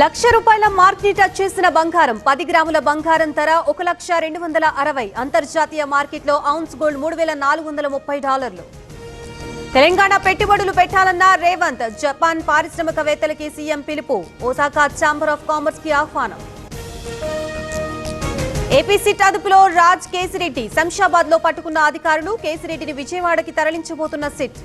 లక్ష రూపాయల మార్క్ ని టచ్ చేసిన బంగారం 10 గ్రాముల బంగారం ధర 1,02,260 అంతర్జాతీయ మార్కెట్లో ఔన్స్ గోల్డ్ $3,430 తెలంగాణ పెట్టుబడులు పెట్టాలన్న రేవంత్ జపాన్ పారిశ్రామికవేత్తలకి సీఎం పిలుపు ఒసాకా ఛాంబర్ ఆఫ్ కామర్స్ కి ఆహ్వానం ఏపీ సిట్ అదుపులో రాజ్ కేసిరెడ్డి శంషాబాద్ లో పట్టుకున్న అధికారులు కేసిరెడ్డిని విజయవాడకి తరలించబోతున్న సిట్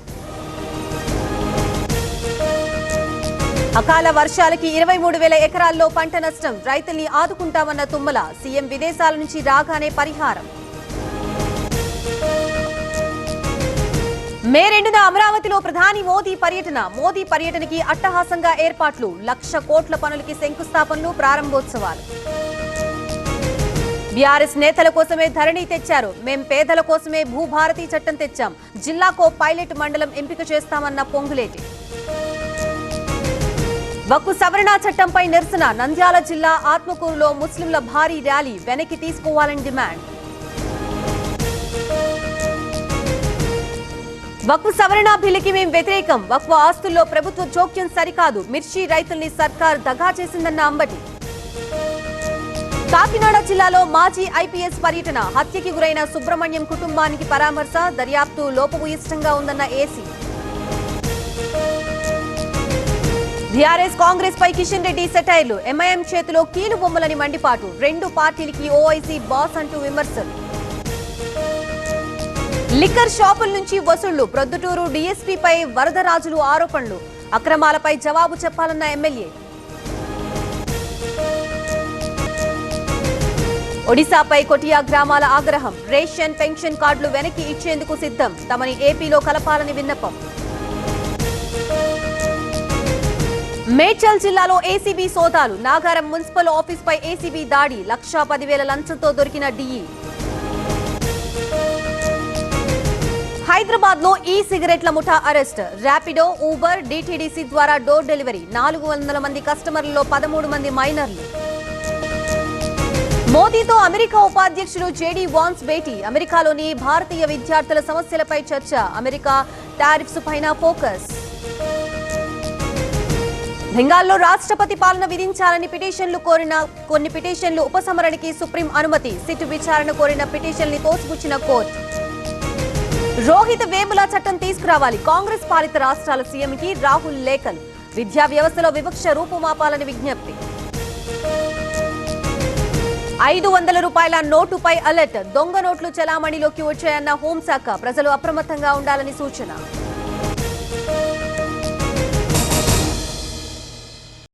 అకాల వర్షాలకి 23,000 ఎకరాల్లో పంట నష్టం రైతుల్ని ఆదుకుంటామన్న తుమ్మల సీఎం విదేశాల నుంచి రాగానే పరిహారం మే 2న అమరావతిలో ప్రధాని మోదీ పర్యటనకి అట్టహాసంగా ఏర్పాట్లు 1,00,000 కోట్ల పనులకి శంకుస్థాపనలు ప్రారంభోత్సవాలు బీఆర్ఎస్ నేతల కోసమే ధరణి తెచ్చారు మేం పేదల కోసమే భూభారతి చట్టం తెచ్చాం జిల్లాకో పైలట్ మండలం ఎంపిక చేస్తామన్న పొంగులేటి వక్ఫ్ సవరణ చట్టంపై నిరసన నంద్యాల జిల్లా ఆత్మకూరులో ముస్లింల భారీ ర్యాలీ వెనక్కి తీసుకోవాలని డిమాండ్ వక్ఫ్ సవరణ బిల్లుకి మేం వ్యతిరేకం వక్ఫ్ ఆస్తుల్లో ప్రభుత్వ జోక్యం సరికాదు మిర్చి రైతుల్ని సర్కార్ దగా చేసిందన్న అంబటి కాకినాడ జిల్లాలో మాజీ ఐపీఎస్ పర్యటన హత్యకి గురైన సుబ్రహ్మణ్యం కుటుంబానికి పరామర్శ దర్యాప్తు లోపభూయిష్టంగా ఉందన్న ఏసీ బీఆర్ఎస్ కాంగ్రెస్ పై కిషన్ రెడ్డి సెటైర్లు ఎంఐఎం చేతిలో కీలు బొమ్మలని మండిపాటు రెండు పార్టీలకి ఓఐసీ బాస్ అంటూ విమర్శలు లిక్కర్ షాపుల నుంచి వసూళ్లు ప్రొద్దుటూరు డీఎస్పీపై వరదరాజులు ఆరోపణలు అక్రమాలపై జవాబు చెప్పాలన్న ఎమ్మెల్యే ఒడిశాపై కొటియా గ్రామాల ఆగ్రహం రేషన్ పెన్షన్ కార్డులు వెనక్కి ఇచ్చేందుకు సిద్ధం తమని ఏపీలో కలపాలని విన్నపం మేడ్చల్ జిల్లాలో ఏసీబీ సోదాలు నాగారం మున్సిపల్ ఆఫీస్ పై ఏసీబీ దాడి 1,10,000 లంచంతో దొరికిన డీఈ హైదరాబాద్ లో ఈ సిగరెట్ల ముఠా అరెస్ట్ ర్యాపిడో ఊబర్ డిటిడిసి ద్వారా డోర్ డెలివరీ 400 మంది కస్టమర్లలో 13 మంది మైనర్లు మోదీతో అమెరికా ఉపాధ్యక్షుడు జేడీ వాన్స్ భేటీ అమెరికాలోని భారతీయ విద్యార్థుల సమస్యలపై చర్చ అమెరికా టారిఫ్స్ పైన ఫోకస్ బెంగాల్లో రాష్ట్రపతి పాలన విధించాలని కొన్ని పిటిషన్లు ఉపసంహరణకి సుప్రీం అనుమతి సిట్ విచారణ కోరిన పిటిషన్లు తోసిపుచ్చిన కోర్టు రోహిత్ వేముల చట్టం తీసుకురావాలి కాంగ్రెస్ పాలిత రాష్ట్రాల సీఎంకి రాహుల్ లేఖలు విద్యా వ్యవస్థలో వివక్ష రూపుమాపాలని విజ్ఞప్తి 500 రూపాయల నోటుపై అలర్ట్ దొంగ నోట్లు చెలామణిలోకి వచ్చాయన్న హోంశాఖ ప్రజలు అప్రమత్తంగా ఉండాలని సూచన